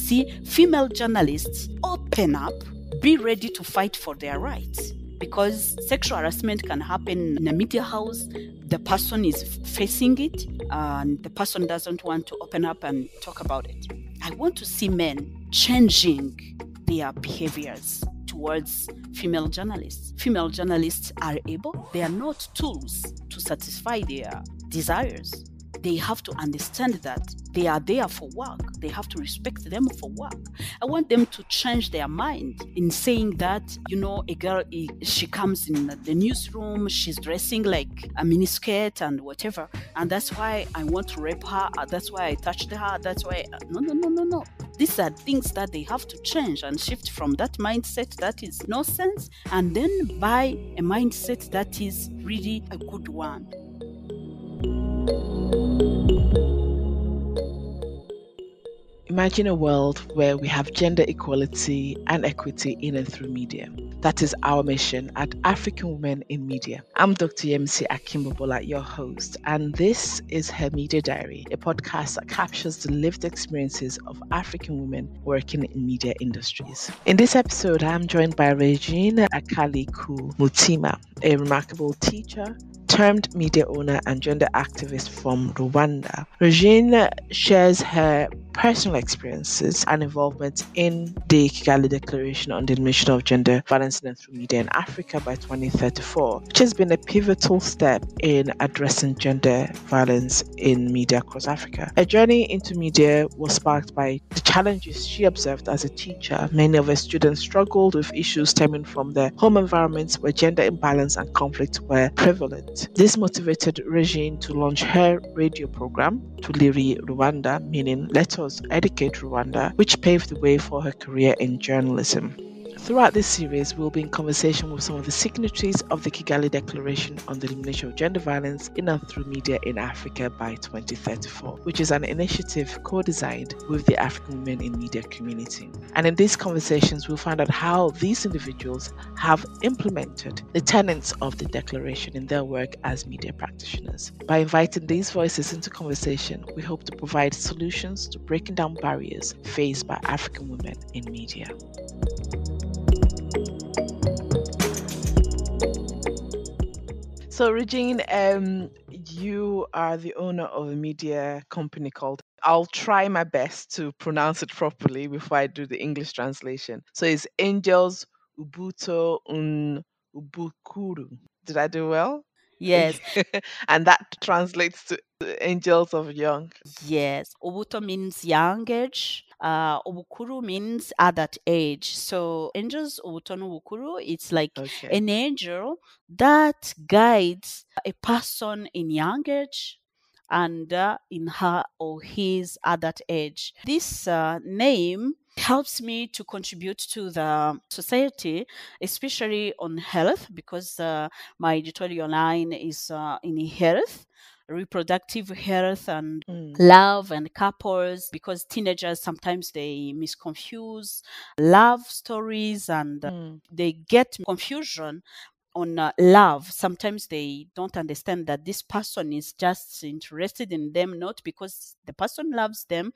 see female journalists open up, be ready to fight for their rights. Because sexual harassment can happen in a media house, the person is facing it, and the person doesn't want to open up and talk about it. I want to see men changing their behaviors towards female journalists. Female journalists are able, they are not tools to satisfy their desires. They have to understand that they are there for work. They have to respect them for work. I want them to change their mind in saying that, a girl, she comes in the newsroom, she's dressing like a miniskirt and whatever, and that's why I want to rape her, that's why I touched her, that's why... No. These are things that they have to change and shift from that mindset that is nonsense, and then buy a mindset that is really a good one. Imagine a world where we have gender equality and equity in and through media. That is our mission at African Women in Media. I'm Dr. Yemisi Akimbobola, your host, and this is Her Media Diary, a podcast that captures the lived experiences of African women working in media industries. In this episode, I'm joined by Regine Akalikumutima, a remarkable teacher, termed media owner and gender activist from Rwanda. Regine shares her personal experiences and involvement in the Kigali Declaration on the Elimination of Gender Violence in and through Media in Africa by 2034, which has been a pivotal step in addressing gender violence in media across Africa. Her journey into media was sparked by the challenges she observed as a teacher. Many of her students struggled with issues stemming from their home environments where gender imbalance and conflict were prevalent. This motivated Regine to launch her radio program, Tuliri Rwanda, meaning Let Us Educate Rwanda, which paved the way for her career in journalism. Throughout this series, we'll be in conversation with some of the signatories of the Kigali Declaration on the Elimination of Gender Violence in and through Media in Africa by 2034, which is an initiative co-designed with the African Women in Media community. And in these conversations, we'll find out how these individuals have implemented the tenets of the Declaration in their work as media practitioners. By inviting these voices into conversation, we hope to provide solutions to breaking down barriers faced by African women in media. So, Regine, you are the owner of a media company called, I'll try my best to pronounce it properly before I do the English translation. So it's Angels Ubuto Ubukuru. Did I do well? Yes. And that translates to Angels of Young. Yes. Obuto means young age. Obukuru means at that age. So angels Obuto no Obukuru, it's like an angel that guides a person in young age and in her or his at that age. This name helps me to contribute to the society, especially on health, because my editorial line is in health, reproductive health and love and couples, because teenagers sometimes they misconfuse love stories and they get confusion on love. Sometimes they don't understand that this person is just interested in them, not because the person loves them,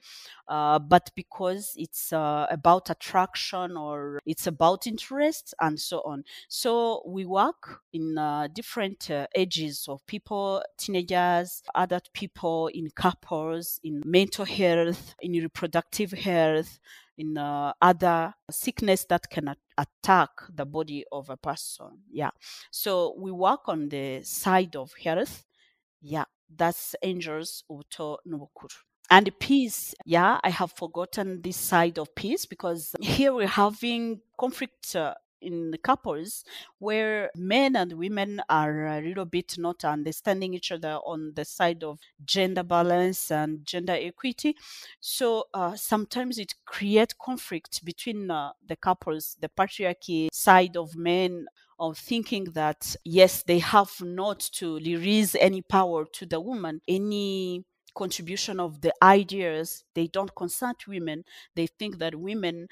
but because it's about attraction or it's about interest and so on. So we work in different ages of people, teenagers, adult people, in couples, in mental health, in reproductive health, in other sickness that can attack the body of a person. Yeah. So we work on the side of health. Yeah. That's Angels Uto Nobukuru. And peace. Yeah. I have forgotten this side of peace because here we're having conflict in the couples where men and women are a little bit not understanding each other on the side of gender balance and gender equity. So sometimes it creates conflict between the couples, the patriarchy side of men, of thinking that, yes, they have not to release any power to the woman, any contribution of the ideas. They don't consult women. They think that women,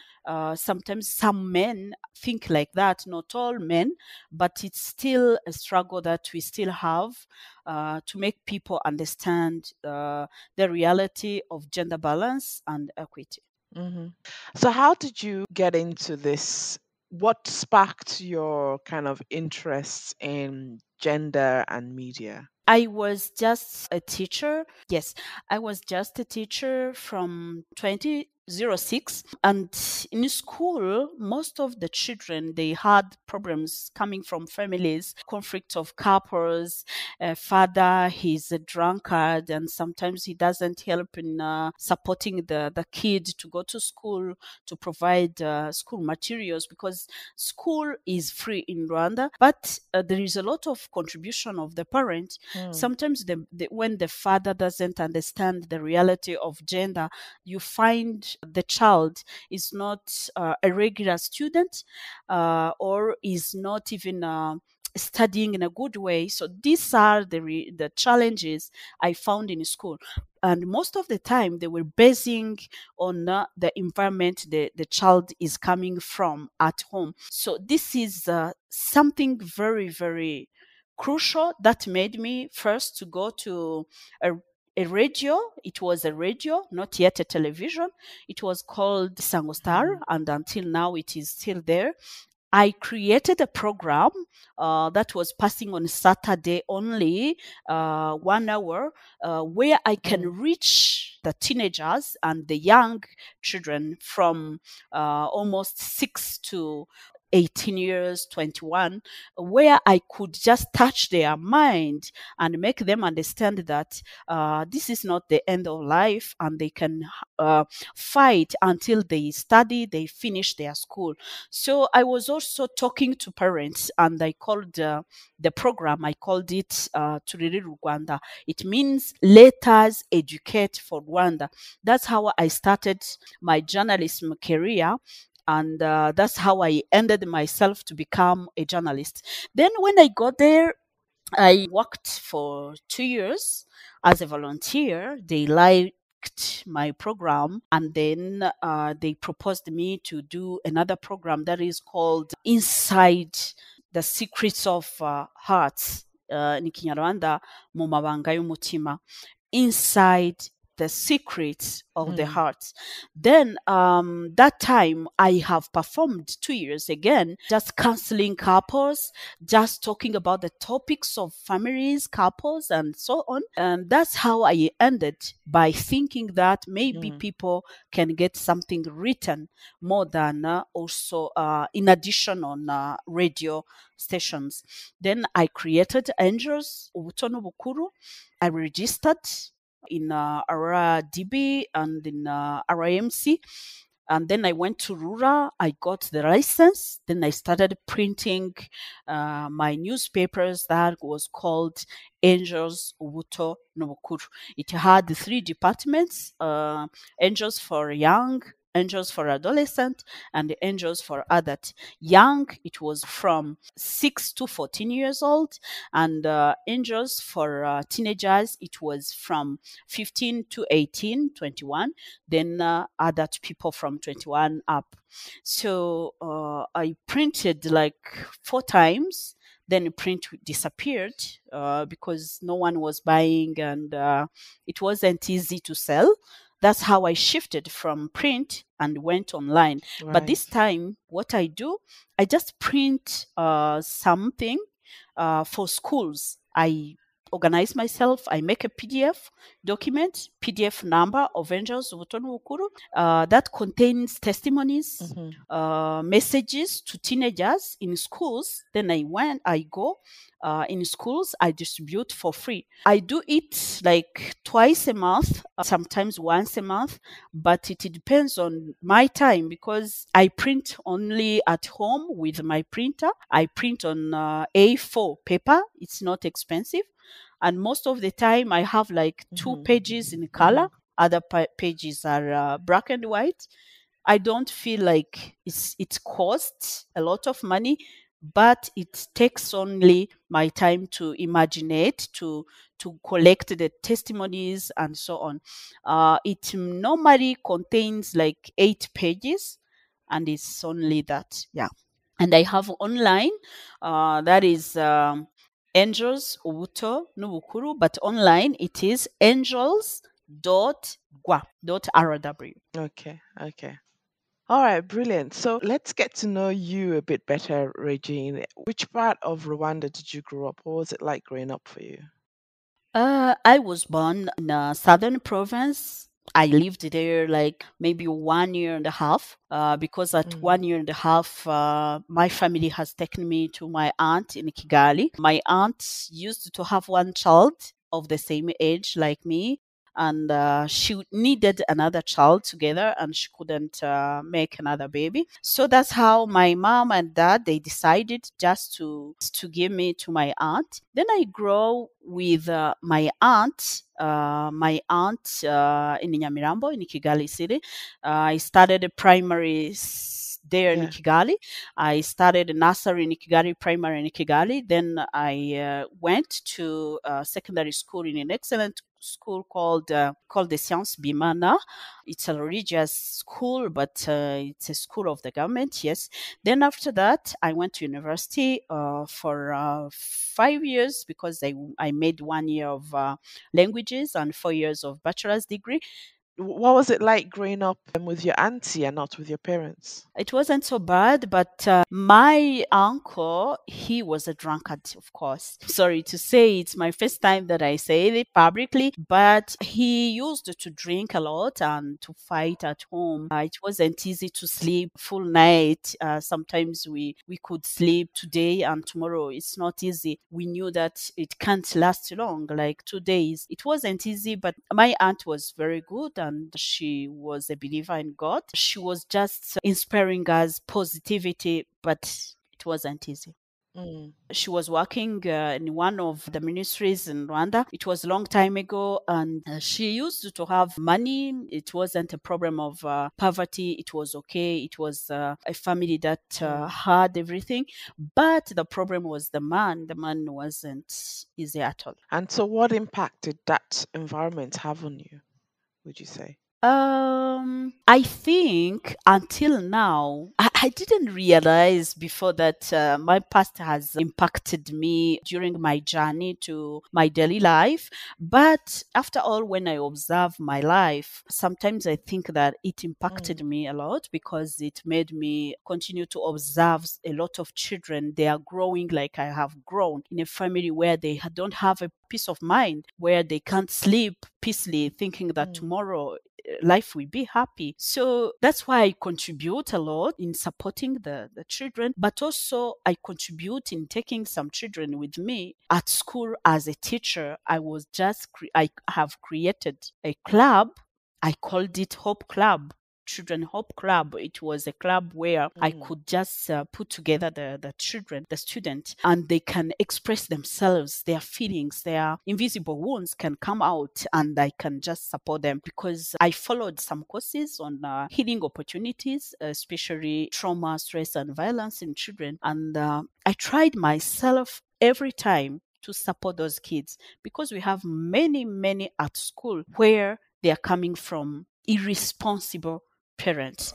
sometimes some men think like that, not all men, but it's still a struggle that we still have to make people understand the reality of gender balance and equity. Hmm. So, how did you get into this? What sparked your kind of interest in gender and media? I was just a teacher. Yes, I was just a teacher from 2006. And in school, most of the children, they had problems coming from families, conflict of couples. Father, he's a drunkard, and sometimes he doesn't help in supporting the kid to go to school, to provide school materials, because school is free in Rwanda, but there is a lot of contribution of the parent. Sometimes when the father doesn't understand the reality of gender, you find the child is not a regular student, or is not even studying in a good way. So these are the challenges I found in school. And most of the time, they were basing on the environment the child is coming from at home. So this is something very, very crucial that made me first to go to a radio. It was a radio, not yet a television. It was called Sango Star, and until now it is still there. I created a program that was passing on Saturday only, 1 hour, where I can reach the teenagers and the young children from almost 6 to 18 years, 21, where I could just touch their mind and make them understand that this is not the end of life, and they can fight until they study, they finish their school. So I was also talking to parents, and I called the program, I called it Tuliri Rwanda. It means let us educate for Rwanda. That's how I started my journalism career. And that's how I ended myself to become a journalist. Then when I got there, I worked for 2 years as a volunteer. They liked my program, and then they proposed me to do another program that is called Inside the Secrets of Hearts. In Kinyarwanda, mu mabanga y'umutima. Inside the secrets of the heart. Then that time I have performed 2 years again, just counseling couples, just talking about the topics of families, couples, and so on. And that's how I ended, by thinking that maybe people can get something written more than also in addition on radio stations. Then I created Angels Ubutono Bukuru. I registered in RDB and in RIMC. And then I went to Rura. I got the license. Then I started printing my newspapers that was called Angels Ubuto Nobukuru. It had 3 departments: Angels for Young, Angels for Adolescent, and Angels for Adult. Young, it was from 6 to 14 years old, and Angels for teenagers, it was from 15 to 18, 21. Then adult people from 21 up. So I printed like 4 times. Then print disappeared because no one was buying, and it wasn't easy to sell. That's how I shifted from print and went online. Right. But this time, what I do, I just print something for schools. I organize myself. I make a PDF document, PDF number of Angels Ubutono Bukuru, that contains testimonies, messages to teenagers in schools. Then I go in schools, I distribute for free. I do it like twice a month, sometimes once a month, but it depends on my time, because I print only at home with my printer. I print on A4 paper. It's not expensive. And most of the time I have like 2 pages in color. Other pages are black and white. I don't feel like it costs a lot of money, but it takes only my time to imaginate, to collect the testimonies and so on. It normally contains like 8 pages, and it's only that. Yeah. And I have online, that is Angels Ubuto Nubukuru, but online it is angels.rwanda. .rw. Okay. All right, brilliant. So let's get to know you a bit better, Regine. Which part of Rwanda did you grow up? What was it like growing up for you? I was born in a southern province. I lived there like maybe 1 year and a half, because at Mm. 1 year and a half, my family has taken me to my aunt in Kigali. My aunt used to have one child of the same age like me, and she needed another child together, and she couldn't make another baby. So that's how my mom and dad, they decided just to give me to my aunt. Then I grow with my aunt in Nyamirambo in Kigali city. I started there in Yeah. Kigali. I started nursery in Kigali, primary in Kigali. Then I went to secondary school in an excellent school called the Science Bimana. It's a religious school, but it's a school of the government. Yes. Then after that, I went to university for 5 years, because I made 1 year of languages and 4 years of bachelor's degree. What was it like growing up with your auntie and not with your parents? It wasn't so bad, but my uncle, he was a drunkard, of course. Sorry to say, it's my first time that I say it publicly, but he used to drink a lot and to fight at home. It wasn't easy to sleep full night. Sometimes we could sleep today and tomorrow. It's not easy. We knew that it can't last long, like 2 days. It wasn't easy, but my aunt was very good and she was a believer in God. She was just inspiring us positivity, but it wasn't easy. Mm. She was working in one of the ministries in Rwanda. It was a long time ago, and she used to have money. It wasn't a problem of poverty. It was okay. It was a family that had everything. But the problem was the man. The man wasn't easy at all. And so, what impact did that environment have on you, would you say? I think until now, I didn't realize before that my past has impacted me during my journey to my daily life. But after all, when I observe my life, sometimes I think that it impacted me a lot, because it made me continue to observe a lot of children. They are growing like I have grown in a family where they don't have a peace of mind, where they can't sleep peacefully thinking that tomorrow life will be happy. So that's why I contribute a lot in supporting the children, but also I contribute in taking some children with me at school as a teacher. I have created a club. I called it Hope Club. Children Hope Club. It was a club where I could just put together the children, the students, and they can express themselves, their feelings, their invisible wounds can come out, and I can just support them, because I followed some courses on healing opportunities, especially trauma, stress, and violence in children. And I tried myself every time to support those kids, because we have many at school where they are coming from irresponsible parents,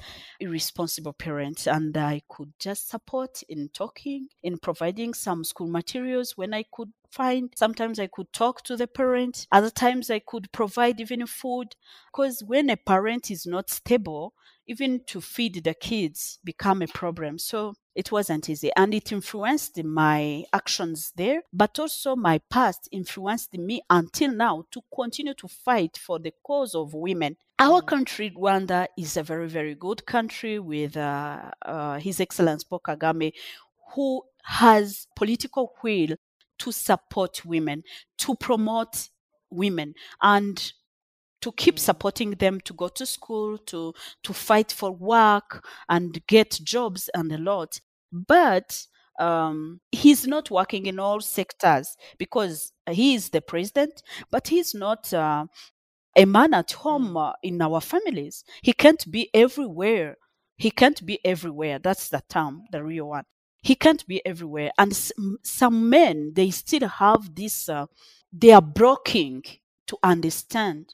and I could just support in talking, in providing some school materials when I could find. Sometimes I could talk to the parent, other times I could provide even food, because when a parent is not stable, even to feed the kids become a problem. So it wasn't easy, and it influenced my actions there, but also my past influenced me until now to continue to fight for the cause of women. Our country, Rwanda, is a very, very good country with His Excellency Paul Kagame, who has political will to support women, to promote women, and to keep supporting them to go to school, to fight for work and get jobs and a lot. But he's not working in all sectors, because he is the president, but he's not a man at home in our families. He can't be everywhere. He can't be everywhere. That's the term, the real one. He can't be everywhere. And some men, they still have this, they are blocking to understand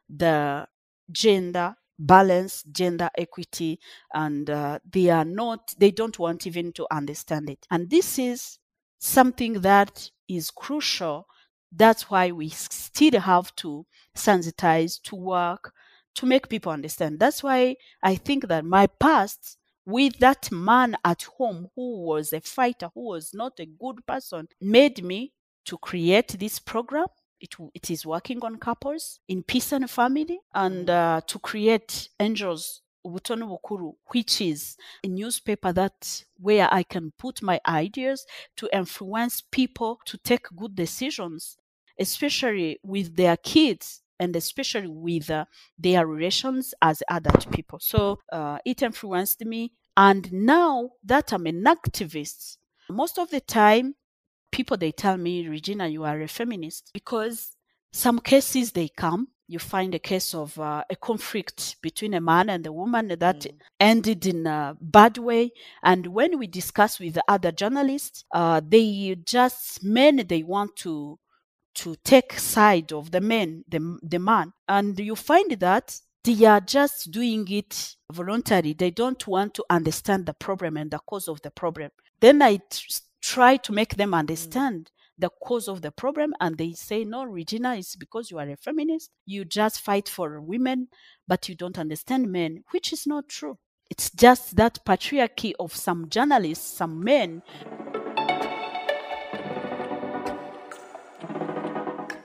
the gender balance, gender equity, and they don't want even to understand it. And this is something that is crucial. That's why we still have to sensitize, to work, to make people understand. That's why I think that my past with that man at home who was a fighter, who was not a good person, made me to create this program. It is working on couples in peace and family, and to create Angels Ubutono Bukuru, which is a newspaper that where I can put my ideas to influence people to take good decisions, especially with their kids and especially with their relations as adult people. So it influenced me. And now that I'm an activist, most of the time, people, they tell me, Regina, you are a feminist, because some cases they come, you find a case of a conflict between a man and a woman that ended in a bad way. And when we discuss with the other journalists, they want to take side of the man. And you find that they are just doing it voluntarily. They don't want to understand the problem and the cause of the problem. Then I try to make them understand the cause of the problem, and they say, no, Regina, it's because you are a feminist. You just fight for women, but you don't understand men, which is not true. It's just that patriarchy of some journalists, some men.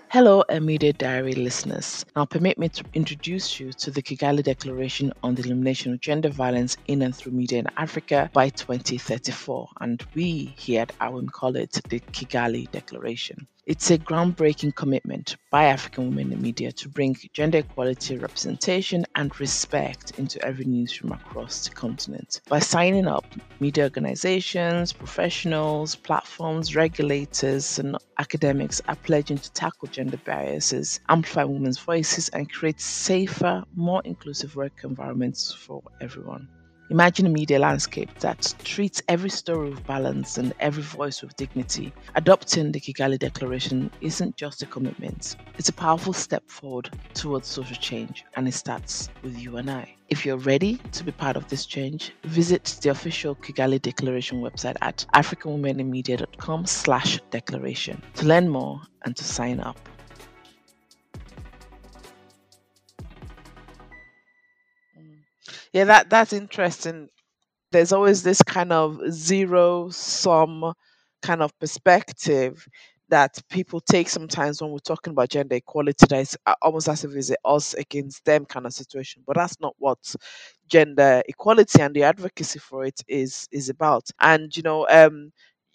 Hello, Immediate Diary listeners. Now, permit me to introduce you to the Kigali Declaration on the Elimination of Gender Violence in and through Media in Africa by 2034. And we here at AWiM call it the Kigali Declaration. It's a groundbreaking commitment by African women in media to bring gender equality, representation, and respect into every newsroom across the continent. By signing up, media organizations, professionals, platforms, regulators, and academics are pledging to tackle gender biases, amplify women's voices, and create safer, more inclusive work environments for everyone. Imagine a media landscape that treats every story with balance and every voice with dignity. Adopting the Kigali Declaration isn't just a commitment, it's a powerful step forward towards social change, and it starts with you and I. If you're ready to be part of this change, visit the official Kigali Declaration website at africanwomeninmedia.com/declaration to learn more and to sign up. Yeah, that's interesting. There's always this kind of zero sum kind of perspective that people take sometimes when we're talking about gender equality, that is almost as if it's a us against them kind of situation. But that's not what gender equality and the advocacy for it is about. And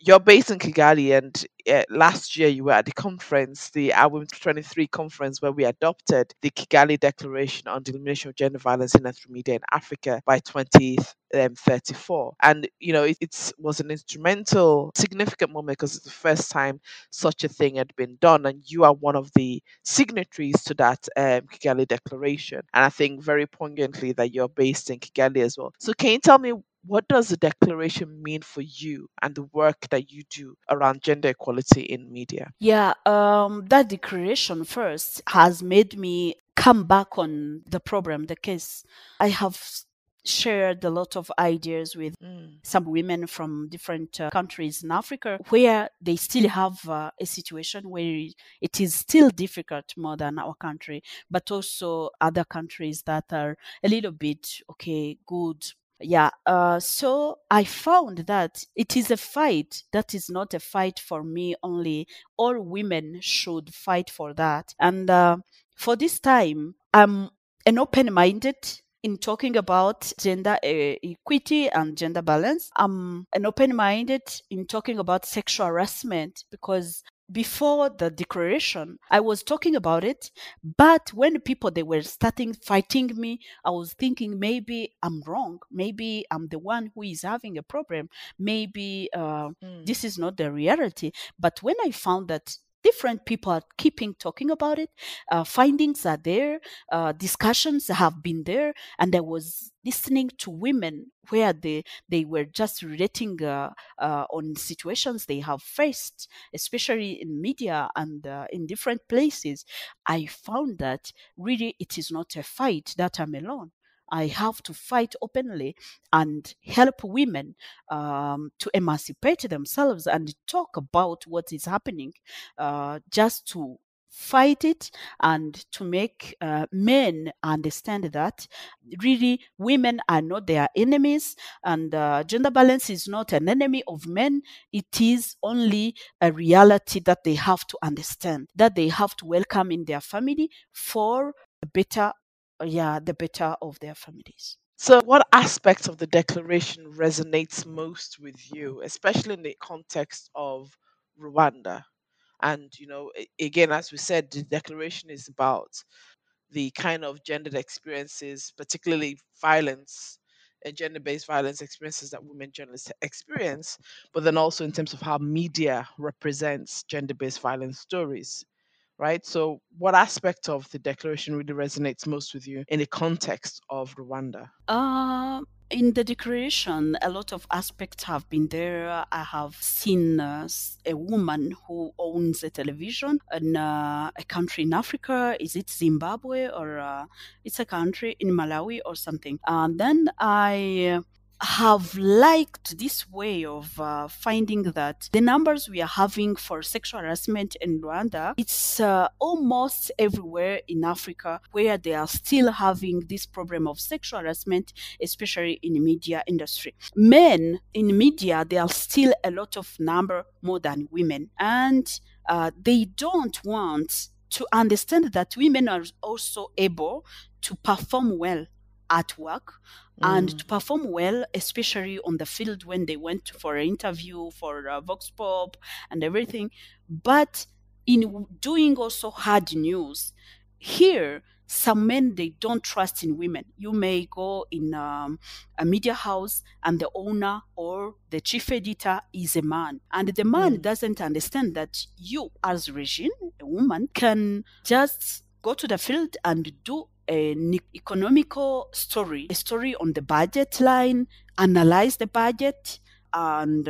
you're based in Kigali, and last year you were at the conference, the AWiM 23 conference, where we adopted the Kigali Declaration on the Elimination of Gender Violence in and through Media in Africa by 2034. And it was an instrumental, significant moment because it's the first time such a thing had been done, and you are one of the signatories to that Kigali Declaration. And I think very poignantly that you're based in Kigali as well. So can you tell me, what does the declaration mean for you and the work that you do around gender equality in media? Yeah, that declaration first has made me come back on the problem, the case. I have shared a lot of ideas with some women from different countries in Africa where they still have a situation where it is still difficult more than our country, but also other countries that are a little bit, okay, good. Yeah, so I found that it is a fight that is not a fight for me only. All women should fight for that. And for this time, I'm an open-minded in talking about gender equity and gender balance. I'm an open-minded in talking about sexual harassment, because before the declaration, I was talking about it, but when people, they were starting fighting me, I was thinking maybe I'm wrong. Maybe I'm the one who is having a problem. Maybe this is not the reality. But when I found that different people are keeping talking about it, findings are there, discussions have been there, and I was listening to women where they were just relating on situations they have faced, especially in media and in different places. I found that really it is not a fight that I'm alone. I have to fight openly and help women to emancipate themselves and talk about what is happening, just to fight it and to make men understand that really women are not their enemies, and gender balance is not an enemy of men. It is only a reality that they have to understand, that they have to welcome in their family for the better, the better of their families. So, what aspects of the declaration resonates most with you, especially in the context of Rwanda? And, again, as we said, the declaration is about the kind of gendered experiences, particularly violence and gender based violence experiences that women journalists experience, but then also in terms of how media represents gender based violence stories, right? So, what aspect of the declaration really resonates most with you in the context of Rwanda? In the declaration, a lot of aspects have been there. I have seen a woman who owns a television in a country in Africa. Is it Zimbabwe or it's a country in Malawi or something? And then I have liked this way of finding that the numbers we are having for sexual harassment in Rwanda, it's almost everywhere in Africa where they are still having this problem of sexual harassment, especially in the media industry. Men in media, there are still a lot of number more than women, and they don't want to understand that women are also able to perform well at work and to perform well, especially on the field when they went for an interview for Vox Pop and everything. But in doing also hard news, here, some men, they don't trust in women. You may go in a media house and the owner or the chief editor is a man. And the man doesn't understand that you, as Regine, a woman, can just go to the field and do an economical story, a story on the budget line, analyze the budget, and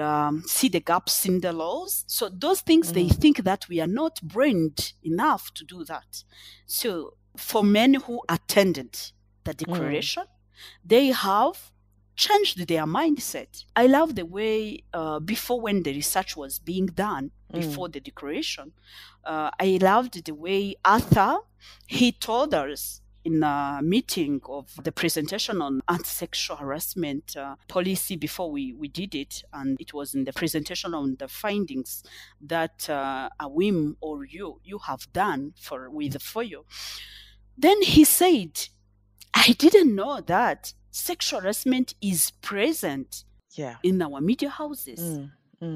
see the gaps in the laws. So those things, they think that we are not brained enough to do that. So for men who attended the declaration, they have changed their mindset. I love the way before, when the research was being done before the declaration, I loved the way Arthur, he told us in a meeting of the presentation on anti-sexual harassment policy before we did it, and it was in the presentation on the findings that AWiM or you have done for you. Then he said, I didn't know that sexual harassment is present in our media houses.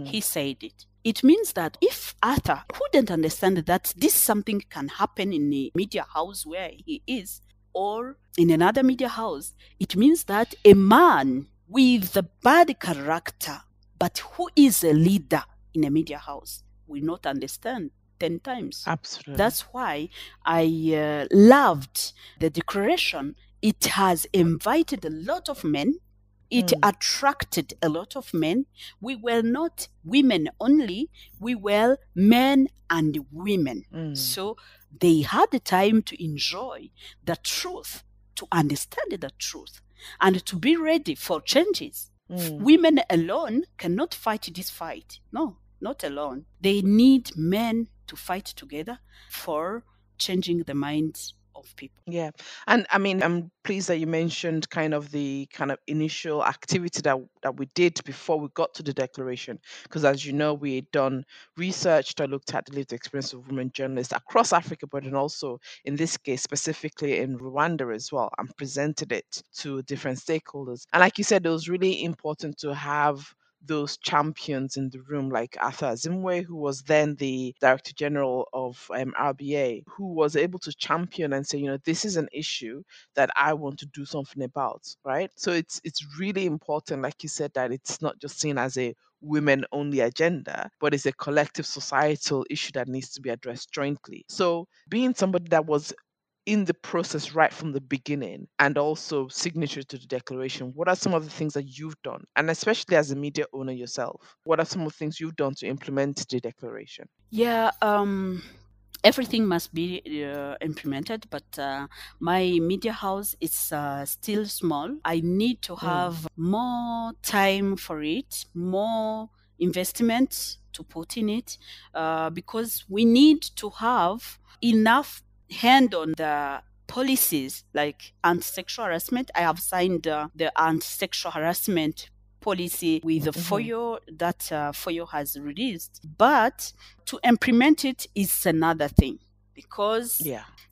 He said it. It means that if Arthur couldn't understand that this something can happen in a media house where he is, or in another media house, it means that a man with a bad character, but who is a leader in a media house, will not understand 10 times. Absolutely. That's why I loved the declaration. It has invited a lot of men. It attracted a lot of men. We were not women only, we were men and women. So they had the time to enjoy the truth, to understand the truth, and to be ready for changes. Women alone cannot fight this fight. No, not alone. They need men to fight together for changing the minds of people. Yeah. And I mean, I'm pleased that you mentioned kind of the kind of initial activity that we did before we got to the declaration. Because as you know, we had done research that looked at the lived experience of women journalists across Africa, but then also in this case, specifically in Rwanda as well, and presented it to different stakeholders. And like you said, it was really important to have those champions in the room, like Arthur Azimwe, who was then the Director General of RBA, who was able to champion and say, this is an issue that I want to do something about, right? So it's really important, like you said, that it's not just seen as a women only agenda, but it's a collective societal issue that needs to be addressed jointly. So being somebody that was in the process right from the beginning and also signature to the declaration, what are some of the things that you've done? And especially as a media owner yourself, what are some of the things you've done to implement the declaration? Yeah, everything must be implemented, but my media house is still small. I need to have more time for it, more investment to put in it, because we need to have enough hand on the policies like anti-sexual harassment. I have signed the anti-sexual harassment policy with the FOYO that FOYO has released. But to implement it is another thing, because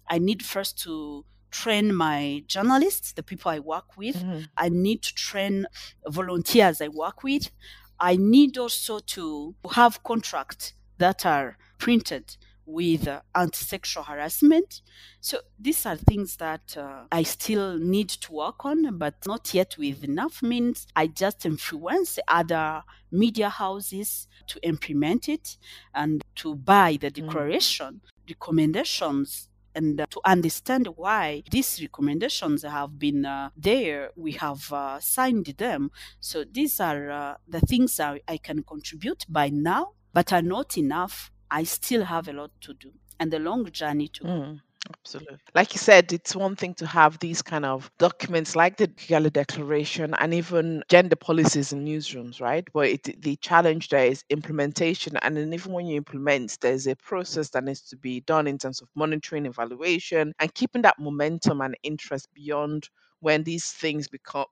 I need first to train my journalists, the people I work with. I need to train volunteers I work with. I need also to have contracts that are printed with anti-sexual harassment. So these are things that I still need to work on, but not yet with enough means. I just influence other media houses to implement it and to buy the declaration, recommendations, and to understand why these recommendations have been there. We have signed them. So these are the things I can contribute by now, but are not enough. I still have a lot to do and a long journey to go. Absolutely. Like you said, it's one thing to have these kind of documents like the Kigali Declaration and even gender policies in newsrooms, right? But the challenge there is implementation. And then even when you implement, there's a process that needs to be done in terms of monitoring, evaluation, and keeping that momentum and interest beyond when these things become,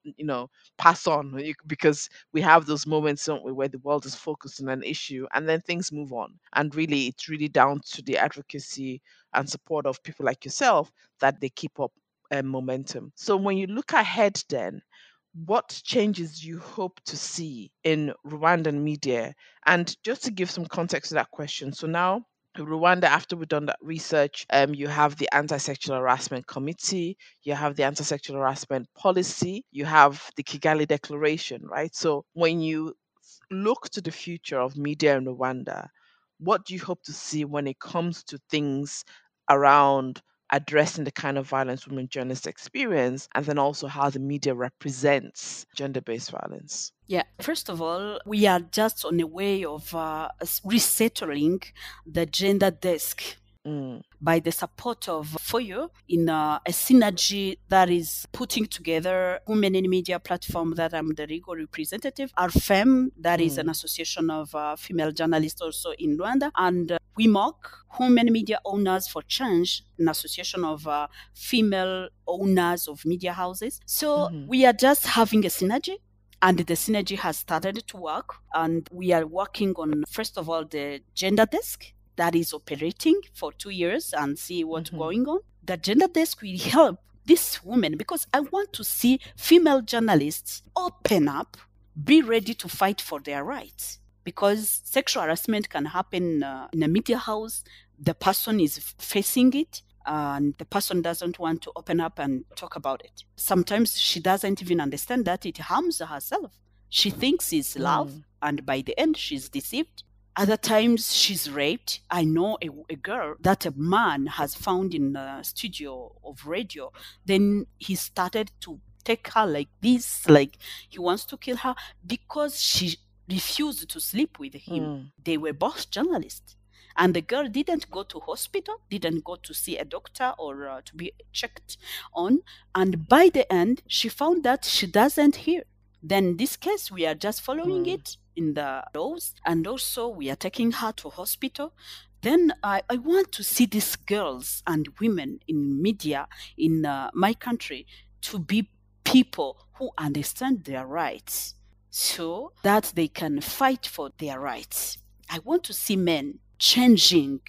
pass on, because we have those moments, don't we, where the world is focused on an issue and then things move on. And really, it's really down to the advocacy and support of people like yourself that they keep up momentum. So when you look ahead then, what changes you hope to see in Rwandan media? And just to give some context to that question, so now Rwanda, after we've done that research, you have the anti-sexual harassment committee, you have the anti-sexual harassment policy, you have the Kigali Declaration, right? So when you look to the future of media in Rwanda, what do you hope to see when it comes to things around addressing the kind of violence women journalists experience, and then also how the media represents gender-based violence? Yeah, first of all, we are just on a way of resettling the gender desk by the support of FOYO in a synergy that is putting together Women in Media platform that I'm the legal representative, AWiM, that is an association of female journalists also in Rwanda, and WIMOC, Women Media Owners for Change, an association of female owners of media houses. So we are just having a synergy. And the synergy has started to work. And we are working on, first of all, the gender desk that is operating for 2 years and see what's going on. The gender desk will help these women, because I want to see female journalists open up, be ready to fight for their rights. Because sexual harassment can happen in a media house. The person is facing it, and the person doesn't want to open up and talk about it. Sometimes she doesn't even understand that it harms herself. She thinks it's love, and by the end, she's deceived. Other times, she's raped. I know a girl that a man has found in a studio of radio. Then he started to take her like this, like he wants to kill her, because she refused to sleep with him. They were both journalists. And the girl didn't go to hospital, didn't go to see a doctor or to be checked on. And by the end, she found that she doesn't hear. Then this case, we are just following it in the laws. And also we are taking her to hospital. Then I want to see these girls and women in media in my country to be people who understand their rights so that they can fight for their rights. I want to see men changing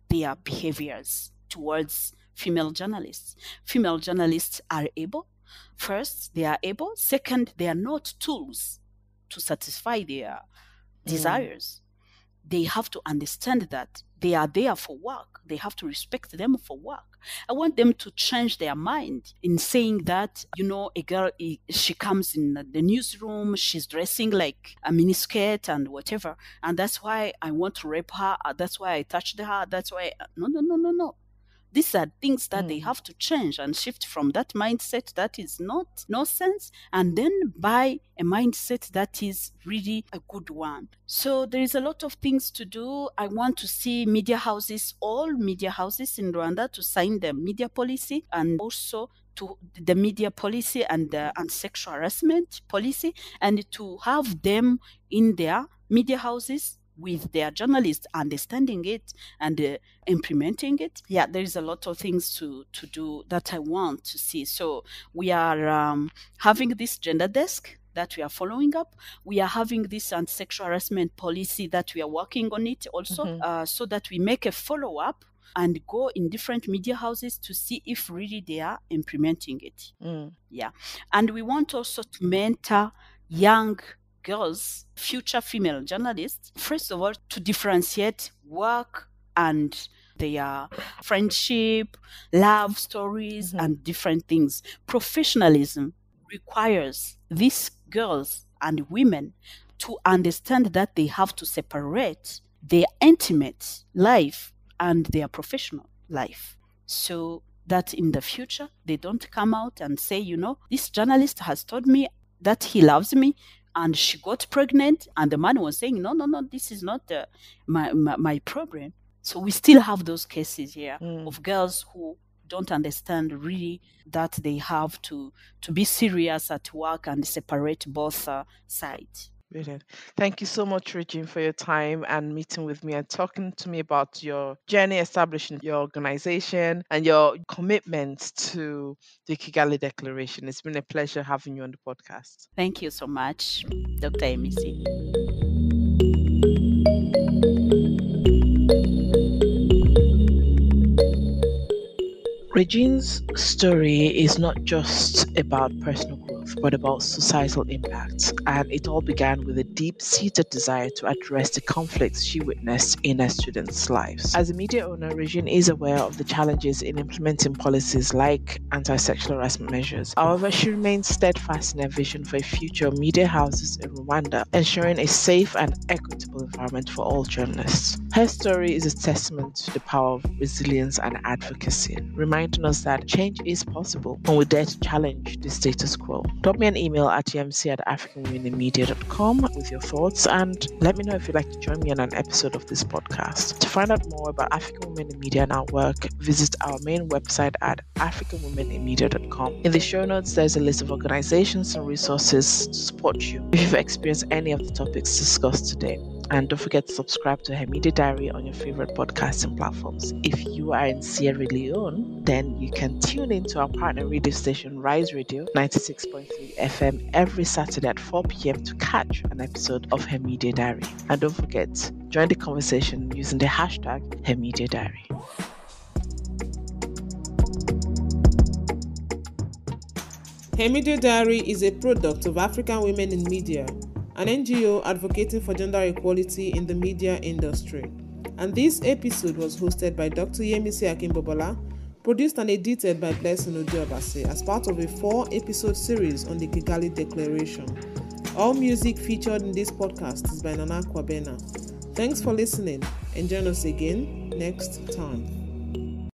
their behaviors towards female journalists. Female journalists are able. First, they are able. Second, they are not tools to satisfy their desires. They have to understand that they are there for work. They have to respect them for work. I want them to change their mind in saying that, a girl, she comes in the newsroom, she's dressing like a miniskirt and whatever. And that's why I want to rape her. That's why I touched her. That's why, no. These are things that they have to change and shift from that mindset that is not nonsense, and then buy a mindset that is really a good one. So there is a lot of things to do. I want to see media houses, all media houses in Rwanda, to sign the media policy, and also to the media policy and sexual harassment policy, and to have them in their media houses with their journalists understanding it and implementing it. Yeah, there is a lot of things to do that I want to see. So we are having this gender desk that we are following up. We are having this anti-sexual harassment policy that we are working on it also, so that we make a follow-up and go in different media houses to see if really they are implementing it. Yeah. And we want also to mentor young girls, future female journalists, first of all, to differentiate work and their friendship, love stories, and different things. Professionalism requires these girls and women to understand that they have to separate their intimate life and their professional life, so that in the future they don't come out and say, this journalist has told me that he loves me and she got pregnant, and the man was saying, no, this is not my problem. So we still have those cases here of girls who don't understand really that they have to be serious at work and separate both sides. Brilliant. Thank you so much, Regine, for your time and meeting with me and talking to me about your journey establishing your organization and your commitment to the Kigali Declaration. It's been a pleasure having you on the podcast. Thank you so much, Dr. Emisi. Regine's story is not just about personal growth, but about societal impact, and it all began with a deep-seated desire to address the conflicts she witnessed in her students' lives. As a media owner, Regine is aware of the challenges in implementing policies like anti-sexual harassment measures. However, she remains steadfast in her vision for a future of media houses in Rwanda, ensuring a safe and equitable environment for all journalists. Her story is a testament to the power of resilience and advocacy, reminding us that change is possible when we dare to challenge the status quo. Drop me an email at emc@africanwomeninmedia.com with your thoughts, and let me know if you'd like to join me on an episode of this podcast. To find out more about African Women in Media and our work, visit our main website at africanwomeninmedia.com. In the show notes, there's a list of organizations and resources to support you if you've experienced any of the topics discussed today. And don't forget to subscribe to Her Media Diary on your favorite podcasting platforms. If you are in Sierra Leone, then you can tune into our partner radio station, Rise Radio 96.3 FM, every Saturday at 4 p.m. to catch an episode of Her Media Diary. And don't forget, join the conversation using the hashtag Her Media Diary. Her Media Diary is a product of African Women in Media, an NGO advocating for gender equality in the media industry. And this episode was hosted by Dr. Yemisi Akimbobola, produced and edited by Blessing Odiobase as part of a 4-episode series on the Kigali Declaration. All music featured in this podcast is by Nana Kwabena. Thanks for listening, and join us again next time.